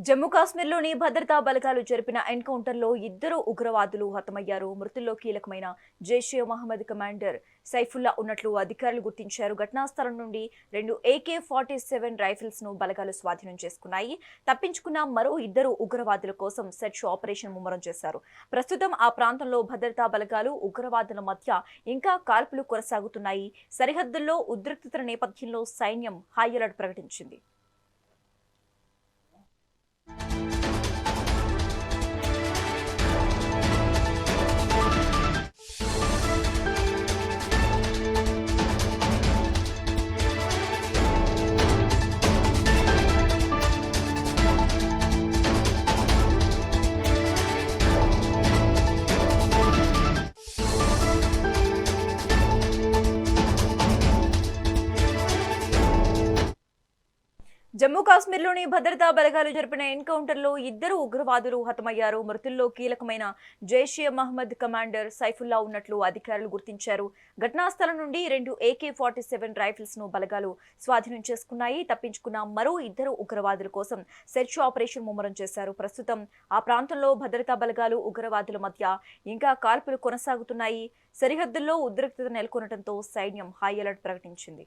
జమ్మూ కాశ్మీర్లోని భద్రతా బలగాలు జరిపిన ఎన్కౌంటర్లో ఇద్దరు ఉగ్రవాదులు హతమయ్యారు. మృతుల్లో కీలకమైన జైషే మహమ్మద్ కమాండర్ సైఫుల్లా ఉన్నట్లు అధికారులు గుర్తించారు. ఘటనా స్థలం నుండి 2 AK-47 రైఫిల్స్ ను బలగాలు స్వాధీనం చేసుకున్నాయి. తప్పించుకున్న మరో ఇద్దరు ఉగ్రవాదుల కోసం సెర్చ్ ఆపరేషన్ ముమ్మరం చేశారు. ప్రస్తుతం ఆ ప్రాంతంలో భద్రతా బలగాలు ఉగ్రవాదుల మధ్య ఇంకా కాల్పులు కొనసాగుతున్నాయి. సరిహద్దుల్లో ఉద్రిక్తతల నేపథ్యంలో సైన్యం హై అలర్ట్ ప్రకటించింది. జమ్మూ కాశ్మీర్లోని భద్రతా బలగాలు జరిపిన ఎన్కౌంటర్లో ఇద్దరు ఉగ్రవాదులు హతమయ్యారు. మృతుల్లో కీలకమైన జైషే మహమ్మద్ కమాండర్ సైఫుల్లా ఉన్నట్లు అధికారులు గుర్తించారు. ఘటనా స్థలం నుండి 2 AK-47 రైఫిల్స్ ను బలగాలు స్వాధీనం చేసుకున్నాయి. తప్పించుకున్న మరో ఇద్దరు ఉగ్రవాదుల కోసం సెర్చ్ ఆపరేషన్ ముమ్మరం చేశారు. ప్రస్తుతం ఆ ప్రాంతంలో భద్రతా బలగాలు ఉగ్రవాదుల మధ్య ఇంకా కాల్పులు కొనసాగుతున్నాయి. సరిహద్దుల్లో ఉద్రిక్తత నెలకొనడంతో సైన్యం హై అలర్ట్ ప్రకటించింది.